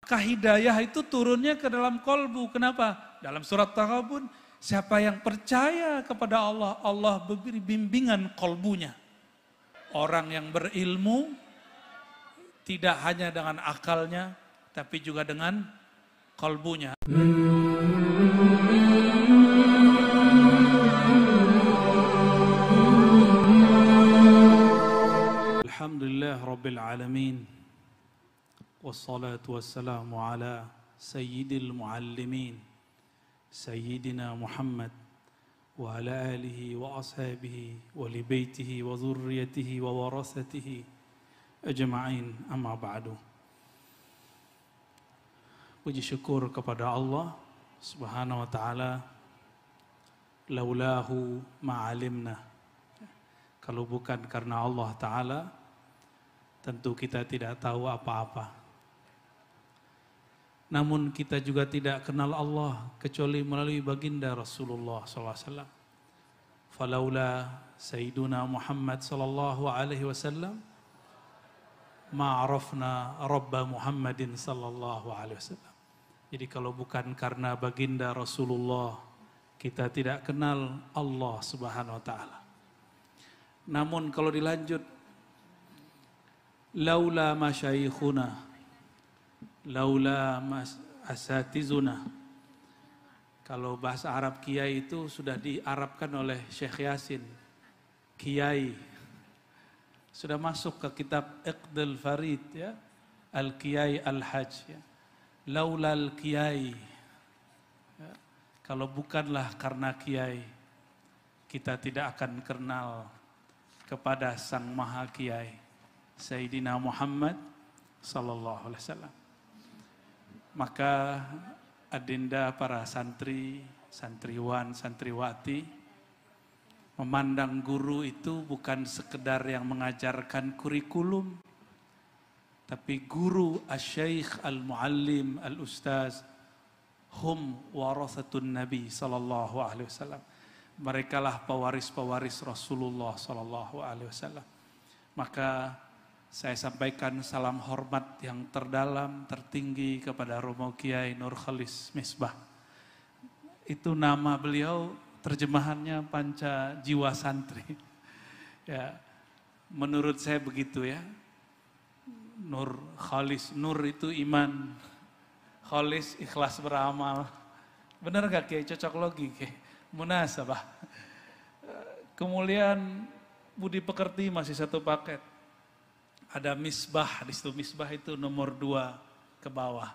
Maka hidayah itu turunnya ke dalam kolbu. Kenapa? Dalam surat Taghabun, siapa yang percaya kepada Allah, Allah beri bimbingan kolbunya. Orang yang berilmu, tidak hanya dengan akalnya, tapi juga dengan kolbunya. Alhamdulillah Rabbil Alamin. Wassalatu wassalamu ala sayyidil muallimin. Sayyidina Muhammad. Wa ala alihi wa ashabihi wa li baitihi wa dhurriyatihi wa warasatihi ajma'in, amma ba'du. Puji syukur kepada Allah Subhanahu wa ta'ala. Laulahu ma'alimna. Kalau bukan karena Allah ta'ala, tentu kita tidak tahu apa-apa. Namun kita juga tidak kenal Allah kecuali melalui baginda Rasulullah SAW. Falaula Sayyiduna Muhammad sallallahu alaihi wasallam ma'arafna Rabba Muhammadin sallallahu alaihi wasallam. Jadi kalau bukan karena baginda Rasulullah, kita tidak kenal Allah Subhanahu wa ta'ala. Namun kalau dilanjut, laula masyaikhuna, laula asatizuna. Kalau bahasa Arab kiai itu sudah diarabkan oleh Syekh Yasin. Kiai. Sudah masuk ke kitab Iqdul Farid, ya. Al-Kiai Al-Hajj, ya. Laula al-kiai. Ya. Kalau bukanlah karena kiai, kita tidak akan kenal kepada Sang Maha Kiai Sayyidina Muhammad sallallahu alaihi wasallam. Maka adinda para santri, santriwan, santriwati memandang guru itu bukan sekedar yang mengajarkan kurikulum, tapi guru asy-syaikh al-muallim al-ustaz hum warathatun nabi sallallahu alaihi wasallam. Mereka lah pewaris-pewaris Rasulullah sallallahu alaihi wasallam. Maka saya sampaikan salam hormat yang terdalam, tertinggi kepada Romo Kiai Nur Khalis Misbah. Itu nama beliau, terjemahannya Panca Jiwa Santri. Ya, menurut saya begitu ya. Nur Khalis, Nur itu iman, Khalis ikhlas beramal. Benar gak Kiai? Cocok logi Kiai? Munasabah. Kemuliaan budi pekerti masih satu paket. Ada misbah, di situ misbah itu nomor 2 ke bawah.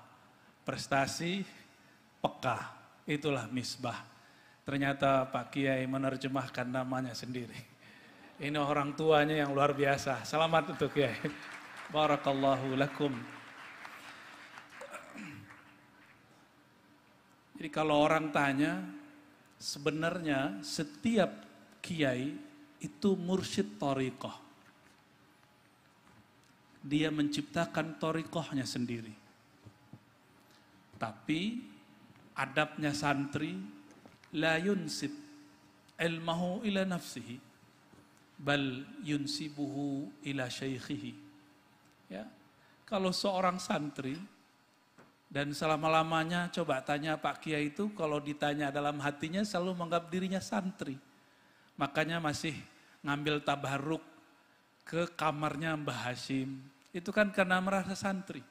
Prestasi, peka, itulah misbah. Ternyata Pak Kiai menerjemahkan namanya sendiri. Ini orang tuanya yang luar biasa. Selamat untuk Kiai. Barakallahu lakum. Jadi kalau orang tanya, sebenarnya setiap kiai itu mursyid thariqah. Dia menciptakan thariqahnya sendiri. Tapi adabnya santri, la yunsib ilmahu ila nafsihi, bal yunsibuhu ila syaikhihi. Ya, kalau seorang santri, dan selama-lamanya coba tanya Pak Kiai itu kalau ditanya dalam hatinya selalu menganggap dirinya santri. Makanya masih ngambil tabarruk ke kamarnya Mbah Hashim. Itu kan karena merasa santri.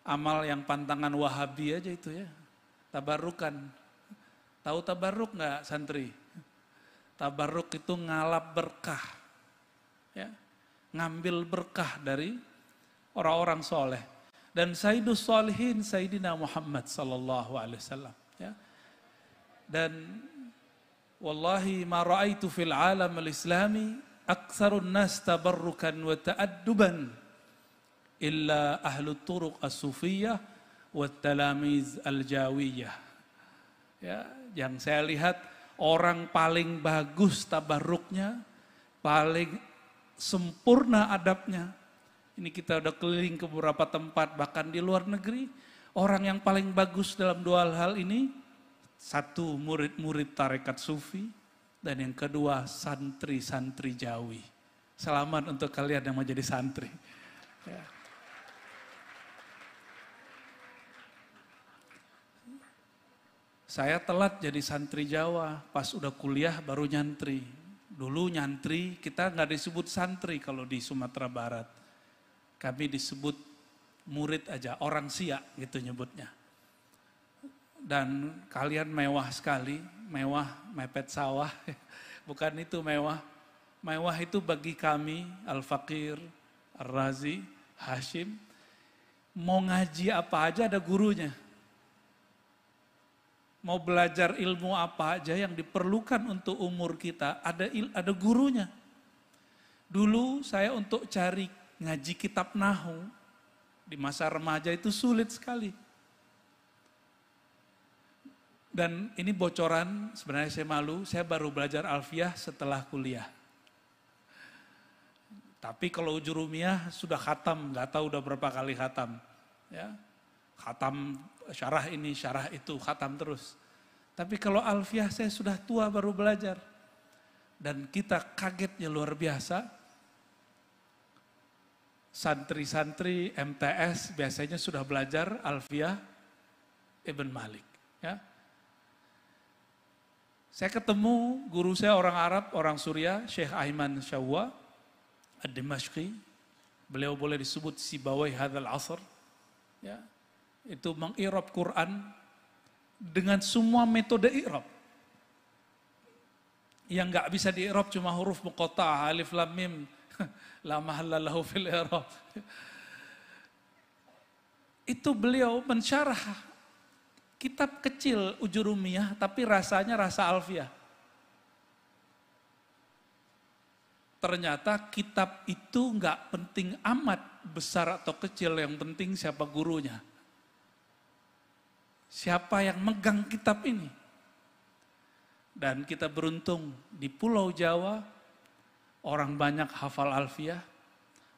Amal yang pantangan Wahabi aja itu ya. Tabarrukan. Tahu tabarruk nggak santri? Tabarruk itu ngalap berkah. Ya. Ngambil berkah dari orang-orang soleh. Dan Sayyidus Sholihin Sayyidina Muhammad sallallahu alaihi wasallam, ya. Dan wallahi ma ra'aitu fil alam al-islami aktsarun nas tabarrukan wa ta'adduban illa ahlu turuq as-sufiyyah wa talamiz al-jawiyah. Ya, yang saya lihat orang paling bagus tabarruknya, paling sempurna adabnya. Ini kita udah keliling ke beberapa tempat, bahkan di luar negeri. Orang yang paling bagus dalam 2 hal ini, satu murid-murid tarekat sufi, dan yang kedua santri-santri Jawi. Selamat untuk kalian yang mau jadi santri. Ya. Saya telat jadi santri Jawa, pas udah kuliah baru nyantri. Dulu nyantri, kita nggak disebut santri kalau di Sumatera Barat. Kami disebut murid aja, orang siak gitu nyebutnya. Dan kalian mewah sekali, mewah mepet sawah, bukan itu mewah. Mewah itu bagi kami, Al-Faqir, Ar-Razi, Hashim, mau ngaji apa aja ada gurunya. Mau belajar ilmu apa aja yang diperlukan untuk umur kita, ada gurunya. Dulu saya untuk cari ngaji kitab Nahwu, di masa remaja itu sulit sekali. Dan ini bocoran, sebenarnya saya malu, saya baru belajar alfiyah setelah kuliah. Tapi kalau Ujurumiyah sudah khatam, nggak tahu udah berapa kali khatam. Ya, khatam syarah ini, syarah itu, khatam terus. Tapi kalau alfiyah saya sudah tua baru belajar. Dan kita kagetnya luar biasa. Santri-santri MTS biasanya sudah belajar alfiyah Ibn Malik. Ya. Saya ketemu guru saya orang Arab, orang Suriah, Syekh Aiman Syawwa Ad-Dimashqi. Beliau boleh disebut Sibawai Hadzal Asr. Ya. Itu mengirab Quran dengan semua metode i'rab. Yang nggak bisa di'irab cuma huruf muqatta'ah, alif lam mim, la mahalla lahu fil i'rab. Itu beliau mensyarah kitab kecil Ujurumiyah tapi rasanya rasa alfiyah. Ternyata kitab itu nggak penting amat besar atau kecil, yang penting siapa gurunya. Siapa yang megang kitab ini? Dan kita beruntung di Pulau Jawa, orang banyak hafal alfiyah,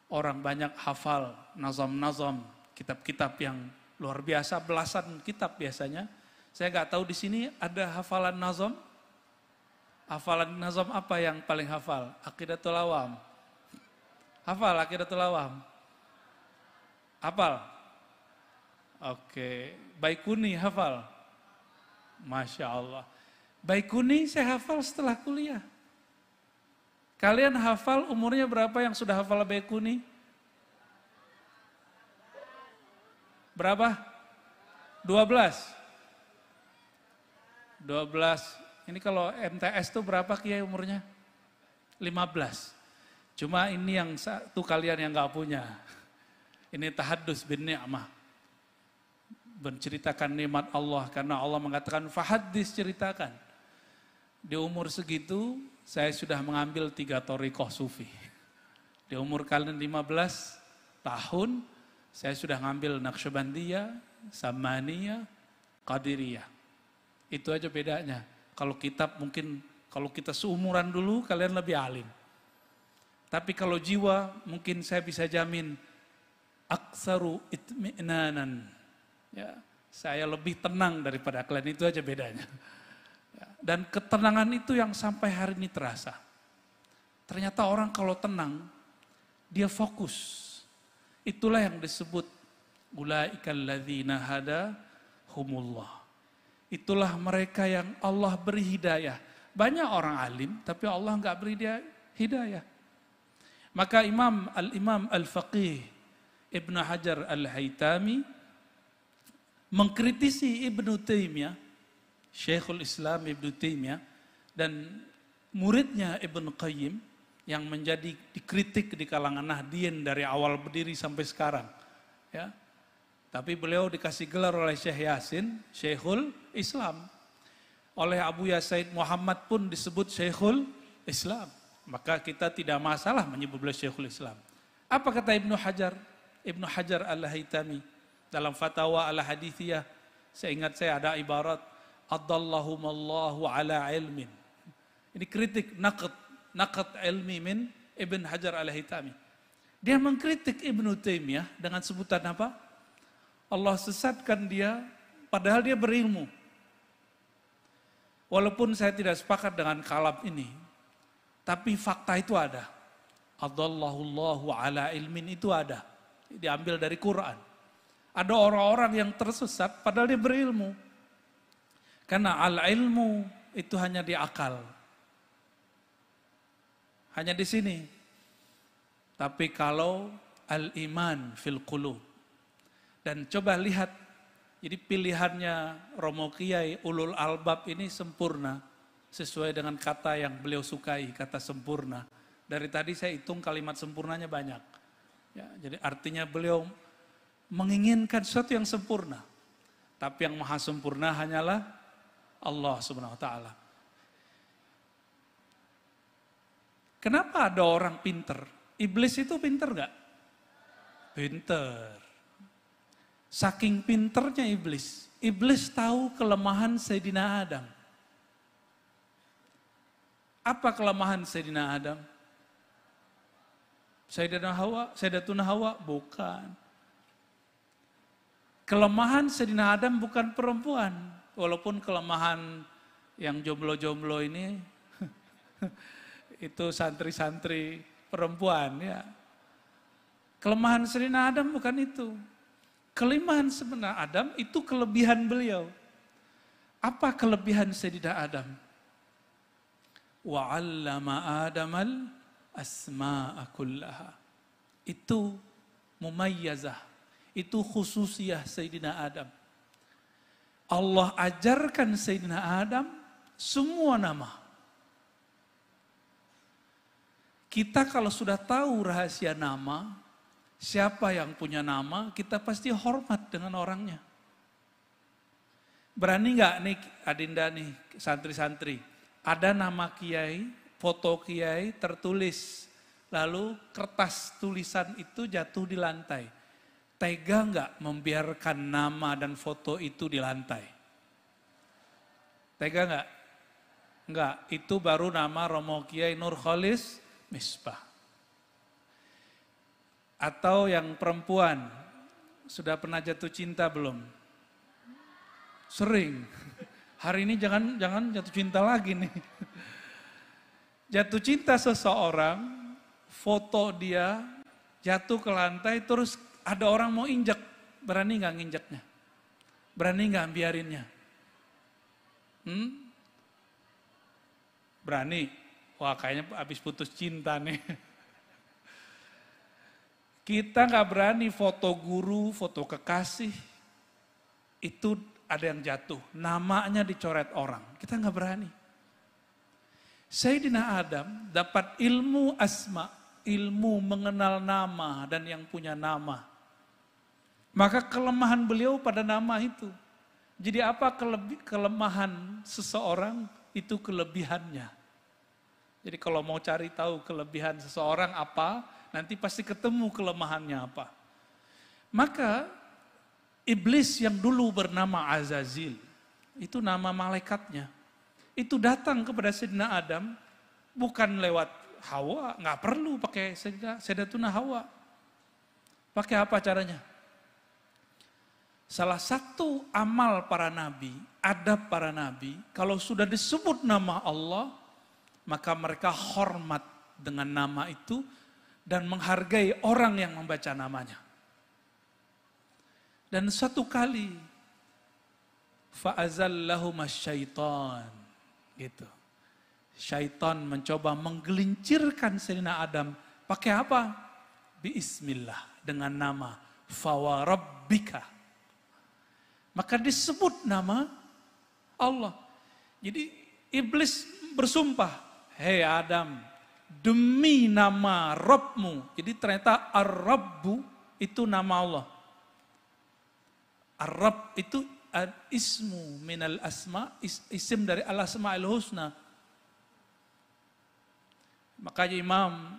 orang banyak hafal nazam-nazam, kitab-kitab yang luar biasa, belasan kitab biasanya. Saya nggak tahu di sini ada hafalan nazam. Hafalan nazam apa yang paling hafal? Aqidatul Awam. Hafal Aqidatul Awam? Hafal? Oke, Baikuni hafal? Masya Allah. Baikuni saya hafal setelah kuliah. Kalian hafal umurnya berapa yang sudah hafal Baikuni? Berapa? 12? 12. Ini kalau MTS itu berapa Kiai umurnya? 15. Cuma ini yang satu kalian yang gak punya. Ini tahaddus bin ni'mah. Menceritakan nikmat Allah, karena Allah mengatakan fahadis, ceritakan. Di umur segitu saya sudah mengambil 3 thariqah sufi. Di umur kalian 15 tahun saya sudah ngambil Naqsyabandiyah, Samaniyah, Qadiriyah. Itu aja bedanya. Kalau kitab mungkin kalau kita seumuran dulu kalian lebih alim. Tapi kalau jiwa mungkin saya bisa jamin aktsaru itmi'nanan. Ya, saya lebih tenang daripada kalian, itu aja bedanya. Ya, dan ketenangan itu yang sampai hari ini terasa. Ternyata orang kalau tenang, dia fokus. Itulah yang disebut ulaikal ladzina hadahumullah. Itulah mereka yang Allah beri hidayah. Banyak orang alim, tapi Allah enggak beri dia hidayah. Maka Imam Al-Faqih Ibn Hajar Al-Haytami mengkritisi Ibnu Taimiyah, Syekhul Islam Ibnu Taimiyah, dan muridnya Ibnu Qayyim yang menjadi dikritik di kalangan Nahdien dari awal berdiri sampai sekarang. Ya. Tapi beliau dikasih gelar oleh Syekh Yasin, Syekhul Islam. Oleh Abu Yasaid Muhammad pun disebut Syekhul Islam. Maka kita tidak masalah menyebut beliau Syekhul Islam. Apa kata Ibnu Hajar? Ibnu Hajar Al-Haytami dalam Fatwa Al-Hadithiyah, seingat saya ada ibarat Addallahumallahu ala ilmin. Ini kritik naqd ilmi min Ibn Hajar Al-Haytami. Dia mengkritik Ibnu Taimiyah dengan sebutan apa? Allah sesatkan dia padahal dia berilmu. Walaupun saya tidak sepakat dengan kalam ini, tapi fakta itu ada. Adallahullahu ala ilmin itu ada. Diambil dari Quran. Ada orang-orang yang tersesat padahal dia berilmu. Karena al-ilmu itu hanya di akal. Hanya di sini. Tapi kalau al-iman fil qulub. Dan coba lihat, jadi pilihannya Romo Kiai Ulul Albab ini sempurna. Sesuai dengan kata yang beliau sukai, kata sempurna. Dari tadi saya hitung kalimat sempurnanya banyak. Ya, jadi artinya beliau menginginkan sesuatu yang sempurna. Tapi yang maha sempurna hanyalah Allah Subhanahu wa taala. Kenapa ada orang pinter? Iblis itu pinter gak? Pinter. Saking pinternya iblis. Iblis tahu kelemahan Sayyidina Adam. Apa kelemahan Sayyidina Adam? Sayyidatuna Hawa? Bukan. Kelemahan Sayyidina Adam bukan perempuan. Walaupun kelemahan yang jomblo-jomblo ini itu santri-santri perempuan ya. Kelemahan Sayyidina Adam bukan itu. Kelemahan sebenarnya Adam itu kelebihan beliau. Apa kelebihan Sayyidina Adam? Wa 'allama Adamal asma'a kullaha. Itu mumayyazah. Itu khususiyah Sayyidina Adam. Allah ajarkan Sayyidina Adam semua nama. Kita kalau sudah tahu rahasia nama, siapa yang punya nama, kita pasti hormat dengan orangnya. Berani nggak nih Adinda nih, santri-santri, ada nama kiai, foto kiai tertulis, lalu kertas tulisan itu jatuh di lantai. Tega nggak membiarkan nama dan foto itu di lantai? Tega nggak? Nggak, itu baru nama Romo Kiai Nurkholis Misbah. Atau yang perempuan, sudah pernah jatuh cinta belum? Sering. Hari ini jangan jatuh cinta lagi nih. Jatuh cinta seseorang, foto dia jatuh ke lantai, terus ada orang mau injak, berani nggak nginjaknya? Berani nggak biarinnya? Berani? Wah kayaknya habis putus cinta nih. Kita nggak berani foto guru, foto kekasih, itu ada yang jatuh, namanya dicoret orang, kita nggak berani. Sayyidina Adam dapat ilmu asma, ilmu mengenal nama dan yang punya nama. Maka kelemahan beliau pada nama itu. Jadi apa kelemahan seseorang, itu kelebihannya. Jadi kalau mau cari tahu kelebihan seseorang apa, nanti pasti ketemu kelemahannya apa. Maka iblis yang dulu bernama Azazil, itu nama malaikatnya. Itu datang kepada Sayyidina Adam, bukan lewat Hawa, nggak perlu pakai Sayyidatuna Hawa. Pakai apa caranya? Salah satu amal para nabi, adab para nabi, kalau sudah disebut nama Allah, maka mereka hormat dengan nama itu dan menghargai orang yang membaca namanya. Dan satu kali, fa'azallahumas syaitan, gitu. Syaitan mencoba menggelincirkan Sayyidina Adam, pakai apa? Bismillah, dengan nama Fawarabbika. Maka disebut nama Allah. Jadi iblis bersumpah, hei Adam, demi nama Rabbmu. Jadi ternyata Ar-Rabbu itu nama Allah. Ar-Rabb itu ismu minal asma, isim dari al-asma'il husna. Makanya Imam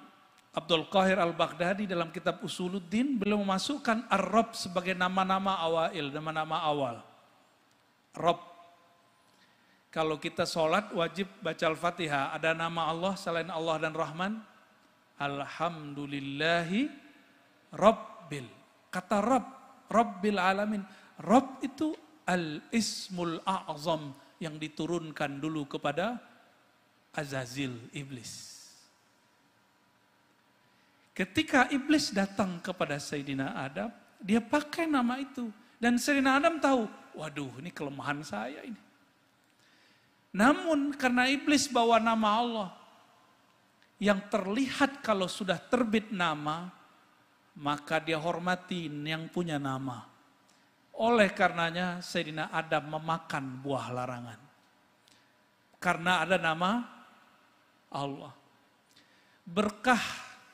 Abdul Qahir Al-Baghdadi dalam kitab Usuluddin beliau memasukkan Ar-Rabb sebagai nama-nama awail, nama-nama awal. Rabb. Kalau kita sholat wajib baca Al-Fatihah, ada nama Allah selain Allah dan Rahman? Alhamdulillahi Rabbil. Kata Rabb, Rabbil Alamin. Rabb itu al-ismul a'zam yang diturunkan dulu kepada Azazil, iblis. Ketika iblis datang kepada Sayyidina Adam, dia pakai nama itu. Dan Sayyidina Adam tahu, waduh ini kelemahan saya ini. Namun karena iblis bawa nama Allah, yang terlihat kalau sudah terbit nama, maka dia hormatin yang punya nama. Oleh karenanya Sayyidina Adam memakan buah larangan. Karena ada nama Allah. Berkah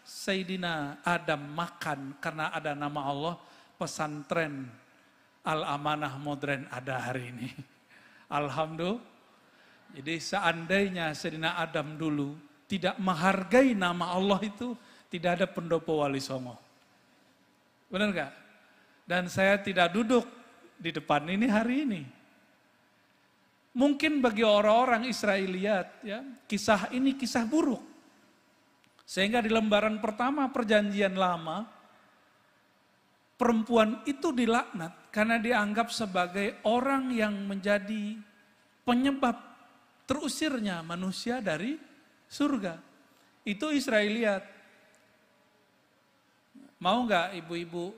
Sayyidina Adam makan karena ada nama Allah, pesantren Al-Amanah Modern ada hari ini. Alhamdulillah. Jadi seandainya Sayyidina Adam dulu tidak menghargai nama Allah itu, tidak ada pendopo Wali Songo. Benar gak? Dan saya tidak duduk di depan ini hari ini. Mungkin bagi orang-orang Israiliyat, ya, kisah ini kisah buruk. Sehingga di lembaran pertama Perjanjian Lama, perempuan itu dilaknat karena dianggap sebagai orang yang menjadi penyebab terusirnya manusia dari surga. Itu Israiliyat. Mau nggak ibu-ibu,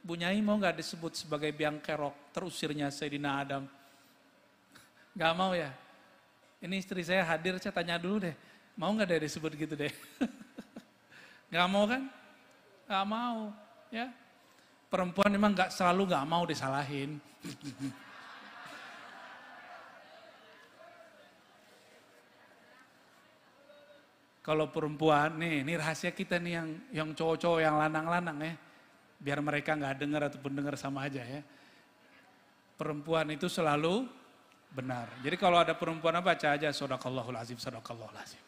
Bu Nyai mau nggak disebut sebagai biang kerok terusirnya Sayyidina Adam? Nggak mau ya? Ini istri saya hadir, saya tanya dulu deh. Mau nggak deh disebut gitu deh? Nggak mau kan? Nggak mau. Ya. Perempuan memang nggak selalu nggak mau disalahin. Kalau perempuan, nih ini rahasia kita nih yang cowok-cowok yang lanang-lanang ya. Biar mereka nggak dengar ataupun dengar sama aja ya. Perempuan itu selalu benar. Jadi kalau ada perempuan apa, baca aja Shadaqallahul Azim, Shadaqallahul Azim.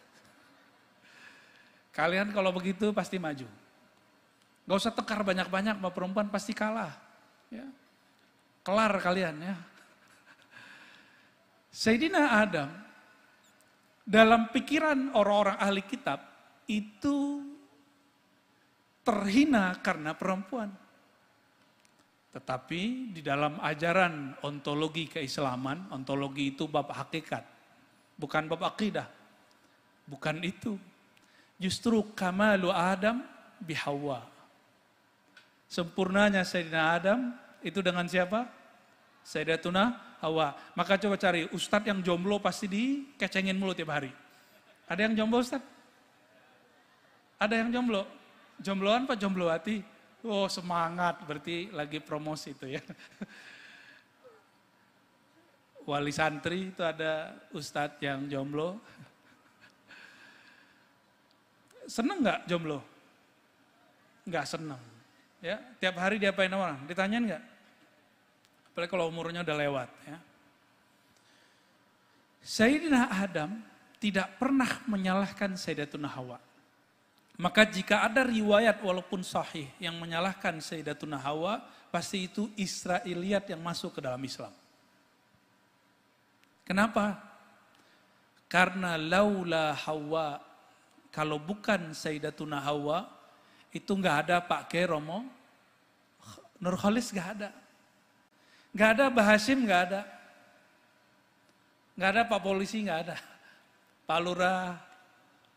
Kalian kalau begitu pasti maju. Gak usah tekar banyak-banyak sama perempuan, pasti kalah. Ya. Kelar kalian ya. Sayyidina Adam, dalam pikiran orang-orang ahli kitab, itu terhina karena perempuan. Tetapi di dalam ajaran ontologi keislaman, ontologi itu bab hakikat, bukan bab akidah. Bukan itu. Justru kamalu Adam bihawa. Sempurnanya Sayyidina Adam itu dengan siapa? Sayyidatuna Hawa. Maka coba cari ustadz yang jomblo pasti dikecengin mulu tiap hari. Ada yang jomblo ustadz? Ada yang jomblo? Jombloan apa jomblowati? Oh semangat, berarti lagi promosi itu ya. Wali santri itu ada ustadz yang jomblo. Seneng nggak jomblo? Nggak seneng. Ya, tiap hari diapain orang? Ditanyain nggak? Apalagi kalau umurnya udah lewat. Ya. Sayyidina Adam tidak pernah menyalahkan Sayyidatuna Hawa. Maka jika ada riwayat walaupun sahih yang menyalahkan Sayyidatuna Hawa, pasti itu Israiliyat yang masuk ke dalam Islam. Kenapa? Karena laula Hawa, kalau bukan Sayyidatuna Hawa, itu nggak ada Pak K. Romo, Nurholis nggak ada. Nggak ada Mbah Hashim, nggak ada. Nggak ada Pak Polisi, nggak ada. Pak Lurah,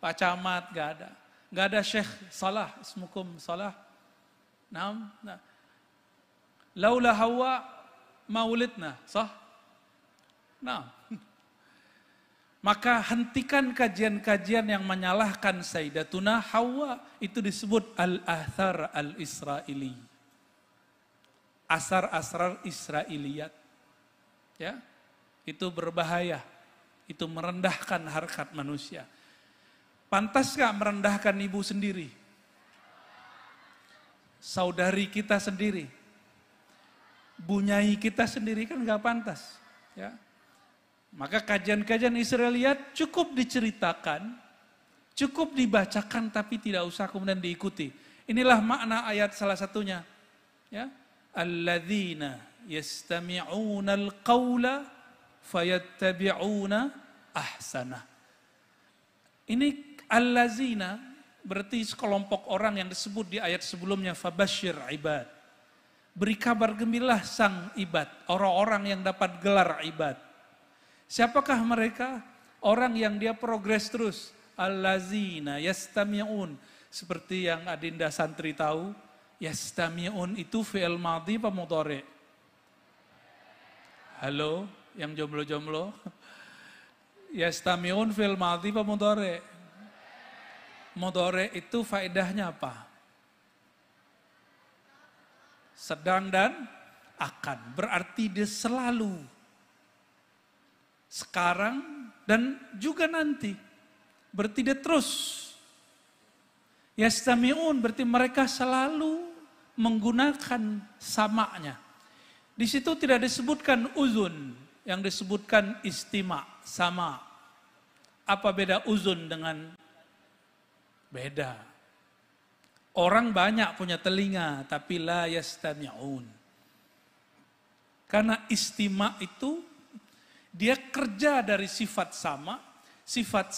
Pak Camat, nggak ada. Nggak ada Syekh Salah, Ismukum Salah. Nah. Laula Hawa maulidna, sah? Nah. Maka hentikan kajian-kajian yang menyalahkan Sayyidatuna Hawa. Itu disebut Al-Athar Al-Israili. Asar-asrar Israiliyat. Ya, itu berbahaya. Itu merendahkan harkat manusia. Pantas gak merendahkan ibu sendiri? Saudari kita sendiri? Bunyai kita sendiri kan gak pantas. Ya. Maka kajian-kajian Israiliyat cukup diceritakan, cukup dibacakan tapi tidak usah kemudian diikuti. Inilah makna ayat salah satunya. Ya. Alladzina yastami'una al-qawla fayattabi'una ahsana. Ini allazina berarti sekelompok orang yang disebut di ayat sebelumnya fabasyir ibad. Beri kabar gembiralah sang ibad, orang-orang yang dapat gelar ibad. Siapakah mereka? Orang yang dia progres terus. Allazina yastami'un. Seperti yang Adinda Santri tahu, yastami'un itu fi'il madhi apa mudhari'? Halo, yang jomblo-jomblo. Yastami'un fil madhi apa mudhari? Mudhari itu faedahnya apa? Sedang dan akan. Berarti dia selalu. Sekarang dan juga nanti. Berarti dia terus. Yastami'un berarti mereka selalu menggunakan samaknya. Di situ tidak disebutkan uzun. Yang disebutkan istima, sama. Apa beda uzun dengan beda? Orang banyak punya telinga, tapi la yastami'un. Karena istima itu, dia kerja dari sifat sama. Sifat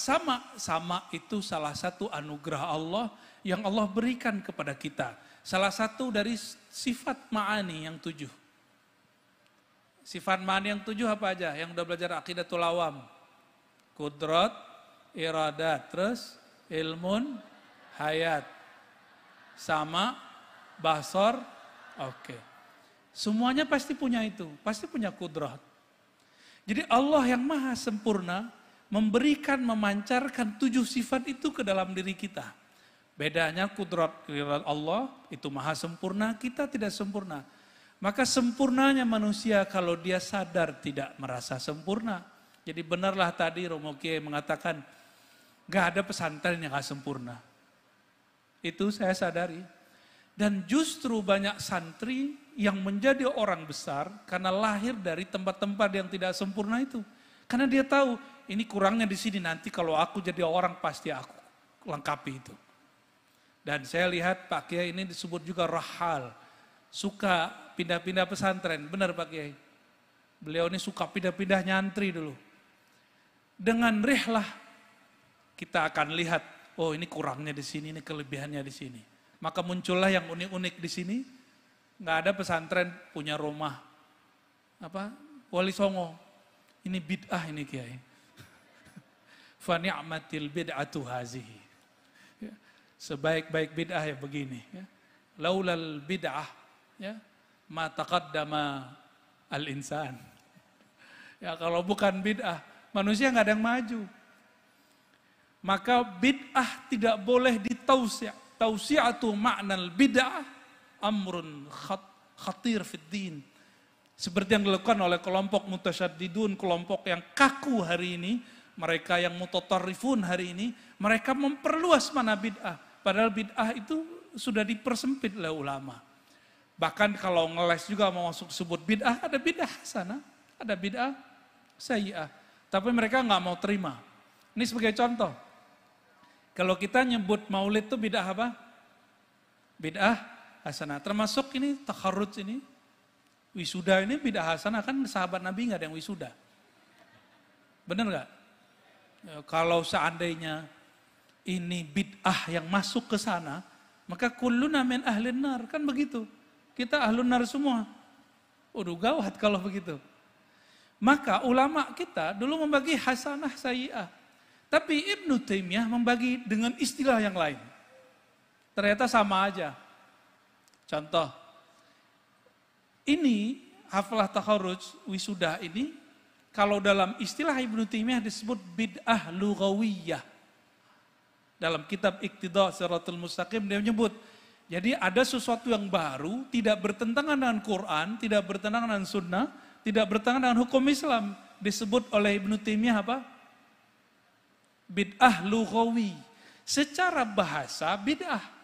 sama itu salah satu anugerah Allah yang Allah berikan kepada kita. Salah satu dari sifat ma'ani yang 7. Sifat ma'ani yang 7 apa aja? Yang udah belajar aqidatul awam. Kudrat, iradat, terus ilmun, hayat. Sama, basar, oke. Semuanya pasti punya itu, pasti punya kudrat. Jadi Allah yang maha sempurna memberikan, memancarkan 7 sifat itu ke dalam diri kita. Bedanya kudrat Allah itu maha sempurna, kita tidak sempurna. Maka sempurnanya manusia kalau dia sadar tidak merasa sempurna. Jadi benarlah tadi Romo Kiai mengatakan, gak ada pesantren yang gak sempurna. Itu saya sadari. Dan justru banyak santri yang menjadi orang besar karena lahir dari tempat-tempat yang tidak sempurna itu. Karena dia tahu ini kurangnya di sini, nanti kalau aku jadi orang pasti aku lengkapi itu. Dan saya lihat Pak Kiai ini disebut juga rahal. Suka pindah-pindah pesantren. Benar Pak Kiai. Beliau ini suka pindah-pindah nyantri dulu. Dengan rihlah kita akan lihat, oh ini kurangnya di sini, ini kelebihannya di sini. Maka muncullah yang unik-unik di sini. Nggak ada pesantren punya rumah Wali Songo. Ini bid'ah ini Kiai. Fa ni'matil bid'atu hazihi. Ya. Sebaik-baik bid'ah ya begini. Ya. Laulal bid'ah, ya, ma taqaddama al-insan. Ya kalau bukan bid'ah, manusia nggak ada yang maju. Maka bid'ah tidak boleh ditausi'. Tausi'atu ma'nal bid'ah amrun khatir fid din. Seperti yang dilakukan oleh kelompok mutasyaddidun, kelompok yang kaku hari ini, mereka yang mutatarrifun hari ini, mereka memperluas mana bid'ah. Padahal bid'ah itu sudah dipersempit oleh ulama. Bahkan kalau ngeles juga mau masuk sebut bid'ah, ada bid'ah hasanah, ada bid'ah sayyi'ah. Tapi mereka nggak mau terima. Ini sebagai contoh. Kalau kita nyebut maulid itu bid'ah apa? Bid'ah hasanah. Termasuk ini takharruj ini. Wisuda ini bid'ah hasanah, kan sahabat Nabi nggak ada yang wisuda. Benar nggak? Ya, kalau seandainya ini bid'ah yang masuk ke sana, maka kulluna min ahlin nar, kan begitu. Kita ahlun nar semua. Udah gawat kalau begitu. Maka ulama kita dulu membagi hasanah sayyi'ah. Tapi Ibnu Taimiyah membagi dengan istilah yang lain. Ternyata sama aja. Contoh, ini haflah takharruj wisuda ini, kalau dalam istilah Ibnu Taimiyah disebut bid'ah lughawiyah. Dalam kitab Iqtida Shiratal Mustaqim dia menyebut, jadi ada sesuatu yang baru, tidak bertentangan dengan Quran, tidak bertentangan dengan sunnah, tidak bertentangan dengan hukum Islam. Disebut oleh Ibnu Taimiyah apa? Bid'ah lughawi. Secara bahasa bid'ah.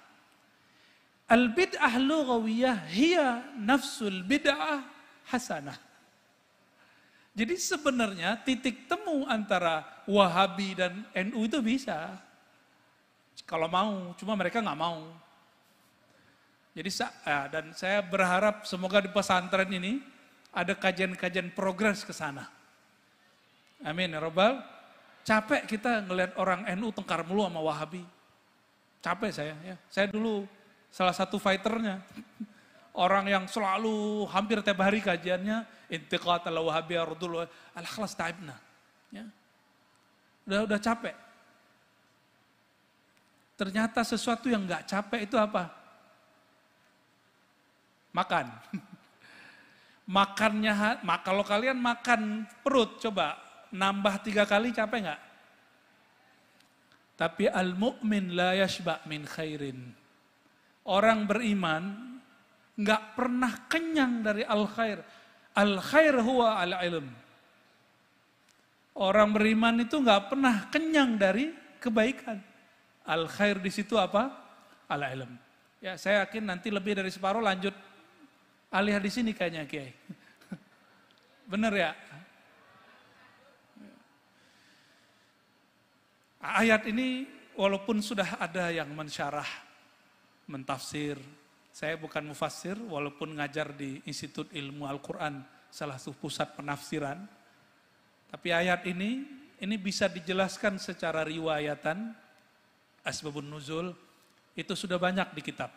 Al-bid'ah lughawiyah hiya nafsul bid'ah hasanah. Jadi sebenarnya titik temu antara Wahabi dan NU itu bisa. Kalau mau, cuma mereka nggak mau. Jadi dan saya berharap semoga di pesantren ini ada kajian-kajian progres ke sana. Amin ya Rabbal. Capek kita ngelihat orang NU tengkar mulu sama Wahabi. Capek saya. Ya. Saya dulu salah satu fighternya. Orang yang selalu hampir tiap hari kajiannya. Intiqat al-Wahabi ardul al-khalas ta'ibna. Ya. Udah capek. Ternyata sesuatu yang gak capek itu apa? Makan. Makannya, kalau kalian makan perut, coba. nambah 3 kali capek nggak? Tapi al-mu'min la yashba' min khairin. Orang beriman nggak pernah kenyang dari al-khair. Al-khair huwa al-ilm. Orang beriman itu nggak pernah kenyang dari kebaikan. Al-khair di situ apa? Al-ilm. Ya, saya yakin nanti lebih dari separuh lanjut alih di sini kayaknya, Kiai. Bener ya? Ayat ini walaupun sudah ada yang mensyarah, mentafsir, saya bukan mufassir walaupun ngajar di Institut Ilmu Al-Quran, salah satu pusat penafsiran. Tapi ayat ini bisa dijelaskan secara riwayatan, asbabun nuzul, itu sudah banyak di kitab.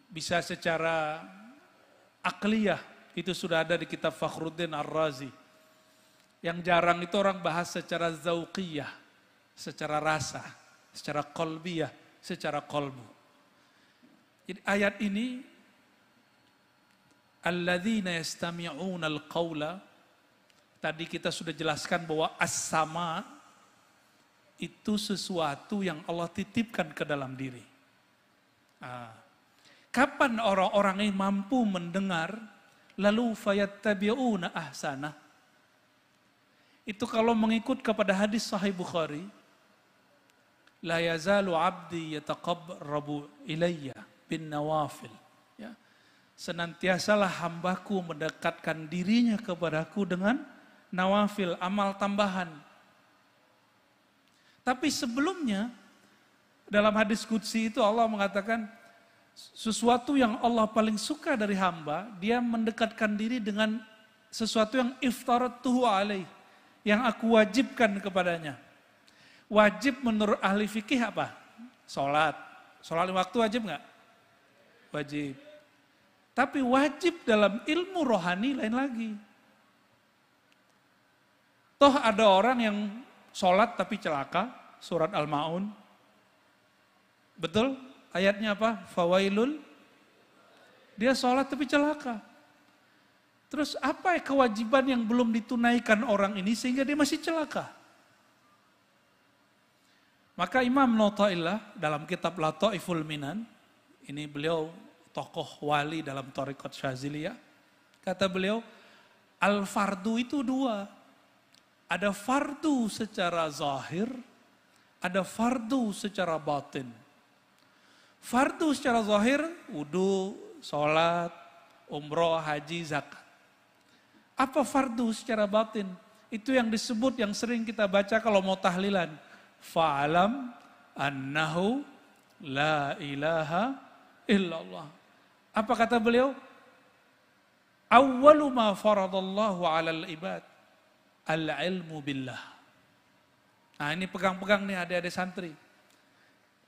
Bisa secara akliyah, itu sudah ada di kitab Fakhruddin Ar-Razi. Yang jarang itu orang bahas secara zauqiyah, secara rasa, secara qalbiyah, secara qalbu. Jadi ayat ini, alladzina yastami'una al-qawla, tadi kita sudah jelaskan bahwa as-sama itu sesuatu yang Allah titipkan ke dalam diri. Kapan orang-orang ini mampu mendengar, lalu fayattabi'una ahsana? Itu kalau mengikut kepada hadis Sahih Bukhari, la yazalu abdi yataqarrabu ilayya bin nawafil. Ya. Senantiasalah hambaku mendekatkan dirinya kepadaku dengan nawafil, amal tambahan. Tapi sebelumnya, dalam hadis qudsi itu Allah mengatakan, sesuatu yang Allah paling suka dari hamba, dia mendekatkan diri dengan sesuatu yang iftaratuhu alaih, yang aku wajibkan kepadanya. Wajib menurut ahli fikih apa? Sholat. Sholat 5 waktu wajib nggak? Wajib. Tapi wajib dalam ilmu rohani lain lagi. Toh ada orang yang sholat tapi celaka, surat Al-Ma'un. Betul? Ayatnya apa? Fawailul. Dia sholat tapi celaka. Terus apa kewajiban yang belum ditunaikan orang ini sehingga dia masih celaka? Maka Imam Nawatillah dalam kitab Lataiful Minan, ini beliau tokoh wali dalam Thariqat Syaziliyah, kata beliau, al-fardu itu 2. Ada fardu secara zahir, ada fardu secara batin. Fardu secara zahir, wudu, sholat, umroh, haji, zakat. Apa fardu secara batin? Itu yang disebut, yang sering kita baca kalau mau tahlilan. Fa'alam annahu la ilaha illallah. Apa kata beliau? Awwalu ma faradallahu alal ibad al-ilmu billah. Nah ini pegang-pegang nih adik-adik santri.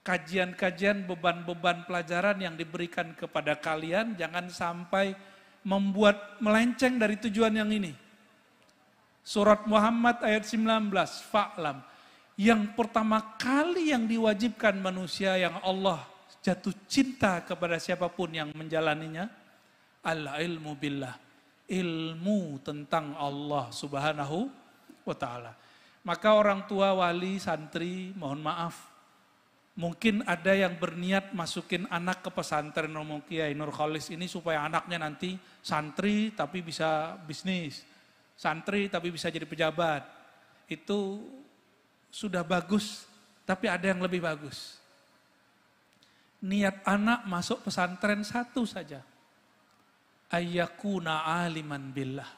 Kajian-kajian, beban-beban pelajaran yang diberikan kepada kalian jangan sampai membuat melenceng dari tujuan yang ini. Surat Muhammad ayat 19, fa'lam. Yang pertama kali yang diwajibkan manusia yang Allah jatuh cinta kepada siapapun yang menjalaninya, al-ilmu billah. Ilmu tentang Allah subhanahu wa ta'ala. Maka orang tua, wali, santri, mohon maaf. Mungkin ada yang berniat masukin anak ke pesantren Romo Kiai Nur Khalis ini supaya anaknya nanti santri tapi bisa bisnis. Santri tapi bisa jadi pejabat. Itu sudah bagus, tapi ada yang lebih bagus. Niat anak masuk pesantren satu saja. Ayyakuna aliman billah.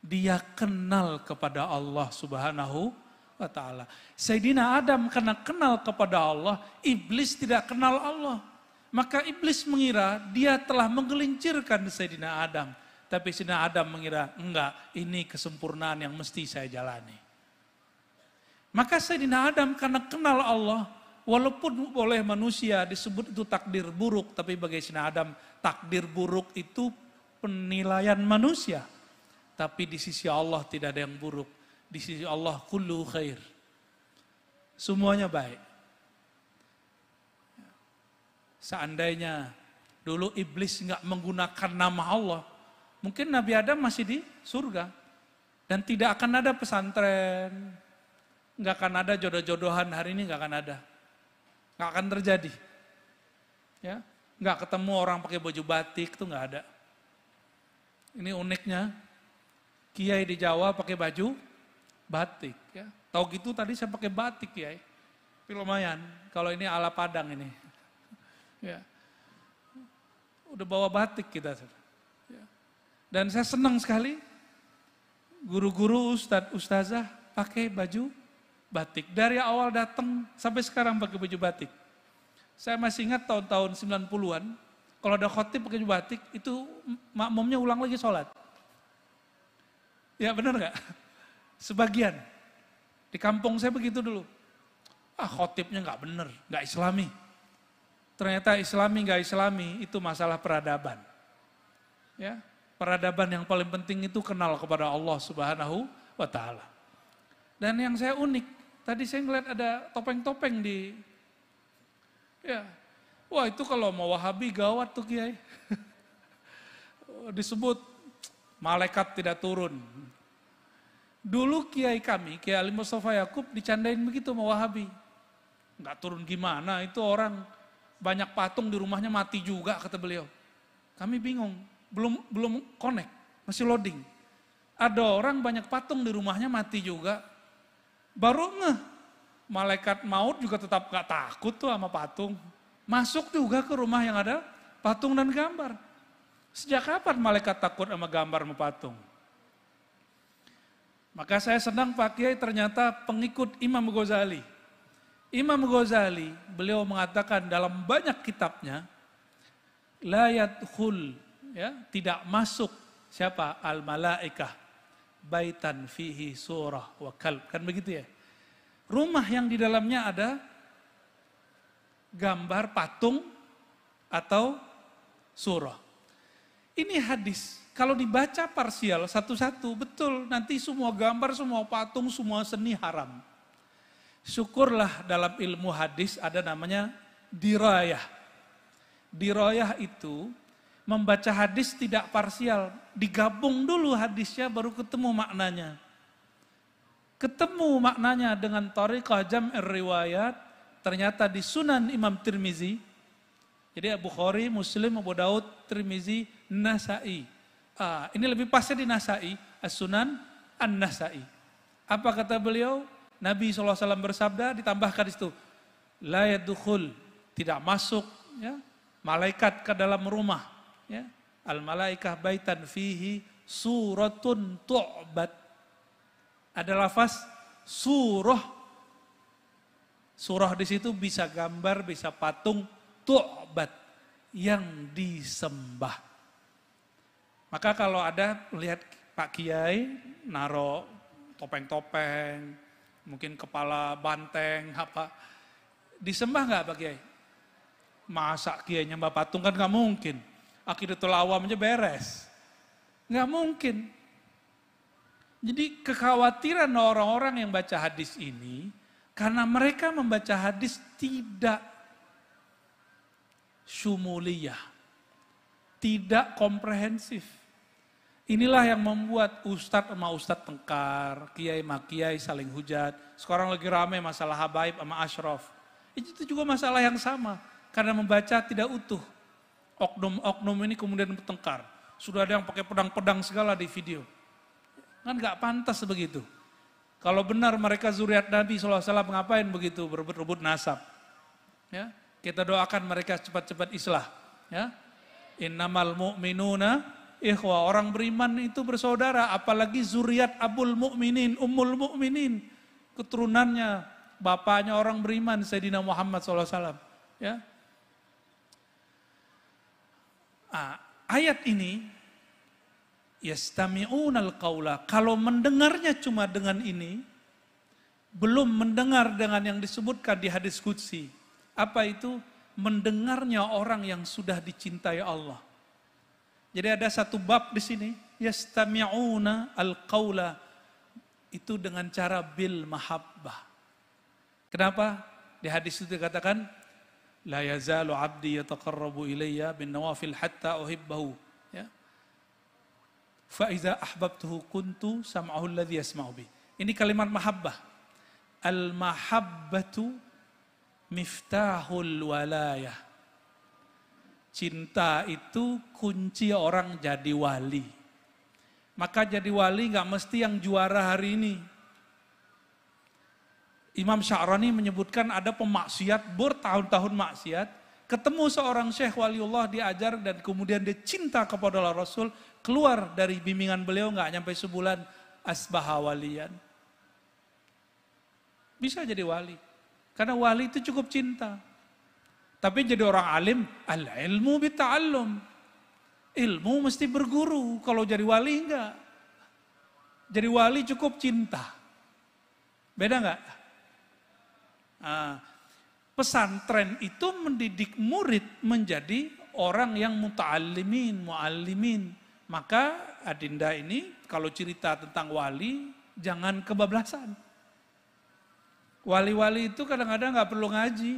Dia kenal kepada Allah subhanahu wa ta'ala. Sayyidina Adam karena kenal kepada Allah, iblis tidak kenal Allah. Maka iblis mengira dia telah menggelincirkan Sayyidina Adam. Tapi Sayyidina Adam mengira, enggak, ini kesempurnaan yang mesti saya jalani. Maka Sayyidina Adam karena kenal Allah, walaupun oleh manusia disebut itu takdir buruk, tapi bagi Sayyidina Adam, takdir buruk itu penilaian manusia. Tapi di sisi Allah tidak ada yang buruk. Di sisi Allah kullu khair. Semuanya baik. Seandainya dulu iblis nggak menggunakan nama Allah, mungkin Nabi Adam masih di surga. Dan tidak akan ada pesantren, nggak akan ada jodoh-jodohan hari ini, nggak akan ada. Nggak akan terjadi. Ya, nggak ketemu orang pakai baju batik, itu nggak ada. Ini uniknya, kiai di Jawa pakai baju batik. Ya. Tahu gitu tadi saya pakai batik kiai. Tapi lumayan, kalau ini ala Padang ini. Ya. Udah bawa batik kita. Ya. Dan saya senang sekali, guru-guru, ustazah pakai baju batik. Dari awal datang sampai sekarang pakai baju batik. Saya masih ingat tahun-tahun 90-an, kalau ada khotib pakai baju batik, itu makmumnya ulang lagi sholat. Ya benar nggak? Sebagian. Di kampung saya begitu dulu. Khotibnya nggak benar, nggak islami. Ternyata islami nggak islami, itu masalah peradaban. Ya, peradaban yang paling penting itu kenal kepada Allah Subhanahu wa Ta'ala. Dan yang saya unik, tadi saya ngeliat ada topeng-topeng di, ya, wah itu kalau mau Wahabi gawat tuh kiai. Disebut malaikat tidak turun. Dulu kiai kami, Kiai Ali Mustafa Yakub dicandain begitu sama Wahabi. Nggak turun gimana, itu orang banyak patung di rumahnya mati juga kata beliau. Kami bingung, belum connect, masih loading. Ada orang banyak patung di rumahnya mati juga. Baru malaikat maut juga tetap gak takut tuh sama patung. Masuk juga ke rumah yang ada patung dan gambar. Sejak kapan malaikat takut sama gambar sama patung? Maka saya senang Pak Kiai ternyata pengikut Imam Ghazali. Imam Ghazali, beliau mengatakan dalam banyak kitabnya, la yadkhul, ya, tidak masuk siapa? Al-malaikah baitan fihi surah wa kalb, kan begitu ya. Rumah yang di dalamnya ada gambar patung atau surah. Ini hadis, kalau dibaca parsial satu-satu, betul nanti semua gambar, semua patung, semua seni haram. Syukurlah dalam ilmu hadis ada namanya dirayah. Dirayah itu membaca hadis tidak parsial, digabung dulu hadisnya baru ketemu maknanya. Ketemu maknanya dengan thariqah jam'ir riwayat, ternyata di Sunan Imam Tirmizi. Jadi Bukhari, Muslim, Abu Daud, Tirmizi, Nasai. Ini lebih pasnya di Nasai, As-Sunan An-Nasai. Apa kata beliau? Nabi SAW bersabda, ditambahkan di situ, la yadkhul, tidak masuk, ya, malaikat ke dalam rumah. Ya, al-malaikah baitan fihi suratun tu'bad. Ada lafaz surah. Surah di situ bisa gambar, bisa patung, tu'bad, yang disembah. Maka kalau ada lihat Pak Kiai naro topeng-topeng, mungkin kepala banteng apa, disembah nggak Pak Kiai? Masa Kiai nyembah patung kan nggak mungkin. Aqidatul awam aja beres. Nggak mungkin. Jadi kekhawatiran orang-orang yang baca hadis ini, karena mereka membaca hadis tidak syumuliyah, tidak komprehensif. Inilah yang membuat ustadz sama ustadz tengkar, kiai sama kiai saling hujat. Sekarang lagi rame masalah habaib sama asyraf. Itu juga masalah yang sama, karena membaca tidak utuh. Oknum-oknum ini kemudian bertengkar. Sudah ada yang pakai pedang-pedang segala di video. Kan gak pantas begitu. Kalau benar mereka zuriat Nabi SAW ngapain begitu berebut-rebut nasab. Ya, kita doakan mereka cepat-cepat islah. Ya, innamal mu'minuna ikhwah, orang beriman itu bersaudara, apalagi zuriat abul mu'minin, ummul mu'minin. Keturunannya, bapaknya orang beriman, Sayyidina Muhammad SAW. Ya. Ayat ini, yastami'unal qawla, kalau mendengarnya cuma dengan ini, belum mendengar dengan yang disebutkan di hadis qudsi. Apa itu? Mendengarnya orang yang sudah dicintai Allah. Jadi ada satu bab di sini, yastami'una al-qawla, itu dengan cara bil mahabbah. Kenapa? Di hadis itu dikatakan, la yazalu abdi yataqarrabu ilayya bin nawafil hatta uhibbahu. Ya. fa iza ahbabtuhu kuntu sam'ahu alladhi yasma'u bi. Ini kalimat mahabbah. Al mahabbatu miftahul walayah. Cinta itu kunci orang jadi wali. Maka jadi wali gak mesti yang juara hari ini. Imam Sya'rani menyebutkan ada pemaksiat, bertahun-tahun maksiat, ketemu seorang syekh waliullah diajar dan kemudian dia cinta kepada Allah Rasul, keluar dari bimbingan beliau gak nyampe sebulan, asbaha waliyan. Bisa jadi wali. Karena wali itu cukup cinta. Tapi jadi orang alim, al-ilmu bita'allum. Ilmu mesti berguru, kalau jadi wali enggak. Jadi wali cukup cinta. Beda enggak? Pesantren itu mendidik murid menjadi orang yang muta'allimin, mu'allimin. Maka Adinda ini kalau cerita tentang wali, jangan kebablasan. Wali-wali itu kadang-kadang enggak perlu ngaji.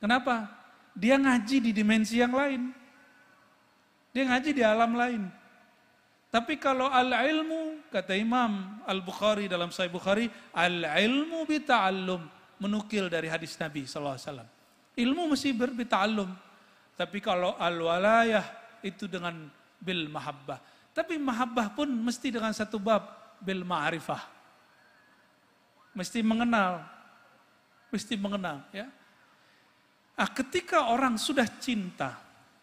Kenapa? Dia ngaji di dimensi yang lain. Dia ngaji di alam lain. Tapi kalau al-ilmu, kata Imam Al-Bukhari dalam Sahih Bukhari, al-ilmu bita'allum, menukil dari hadis Nabi SAW. Ilmu mesti bita'allum. Tapi kalau al-walayah, itu dengan bil mahabbah. Tapi mahabbah pun mesti dengan satu bab, bil ma'rifah. Mesti mengenal. Mesti mengenal, ya. Ketika orang sudah cinta,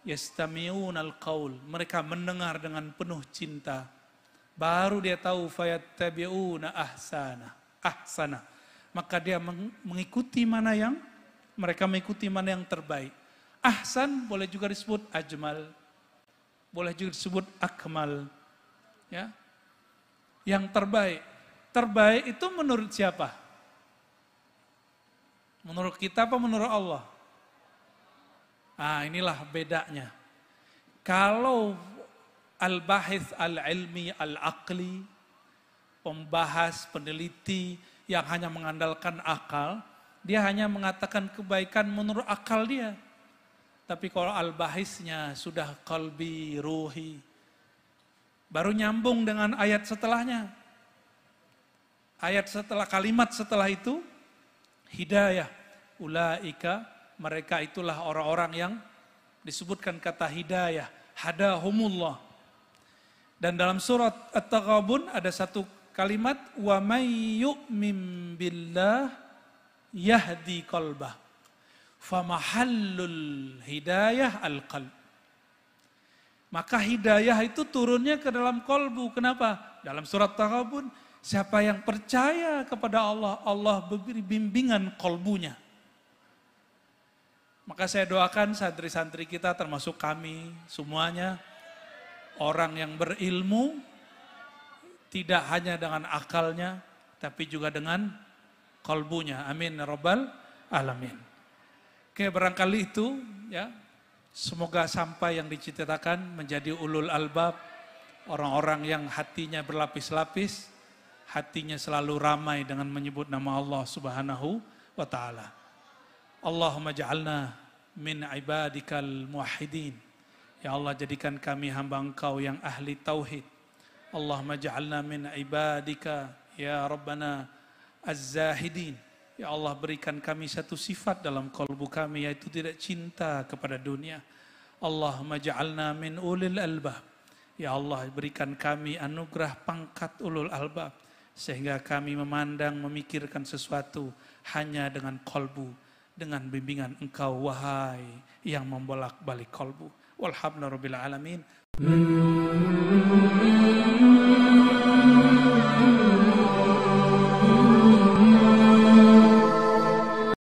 yastami'unal qaul, mereka mendengar dengan penuh cinta, baru dia tahu fayattabi'una ahsana. Maka dia mengikuti mana yang mereka mengikuti mana yang terbaik. Ahsan boleh juga disebut ajmal, boleh juga disebut akmal, ya. Yang terbaik. Terbaik itu menurut siapa? Menurut kita apa menurut Allah? Inilah bedanya. Kalau al-bahith al-ilmi al-aqli, pembahas, peneliti yang hanya mengandalkan akal, dia hanya mengatakan kebaikan menurut akal dia. Tapi kalau al-bahithnya sudah qalbi, ruhi, baru nyambung dengan ayat setelahnya. Ayat setelah, kalimat setelah itu, hidayah, ulaika, mereka itulah orang-orang yang disebutkan kata hidayah, hadahumullah. Dan dalam surat At-Taghabun ada satu kalimat, wa may yu'min billah yahdi qalbah. Famahallul hidayah al-qalb. Maka hidayah itu turunnya ke dalam kolbu. Kenapa? Dalam surat Taghabun, siapa yang percaya kepada Allah, Allah beri bimbingan kolbunya. Maka saya doakan santri-santri kita termasuk kami semuanya, orang yang berilmu, tidak hanya dengan akalnya, tapi juga dengan kolbunya. Amin ya rabbal alamin. Oke, barangkali itu ya. Semoga sampai yang diciptakan menjadi ulul albab, orang-orang yang hatinya berlapis-lapis, hatinya selalu ramai dengan menyebut nama Allah Subhanahu wa ta'ala. Allahumma ja'alna min ibadikal muwahhidin. Ya Allah, jadikan kami hamba Engkau yang ahli tauhid. Allahumma ja'alna min ibadika ya Rabbana az-zahidin. Ya Allah, berikan kami satu sifat dalam kalbu kami, yaitu tidak cinta kepada dunia. Allahumma ja'alna min ulil albab. Ya Allah, berikan kami anugerah pangkat ulul albab, sehingga kami memandang, memikirkan sesuatu hanya dengan kalbu, dengan bimbingan Engkau, wahai yang membolak-balik kalbu. Walhamdulillahirabbil alamin.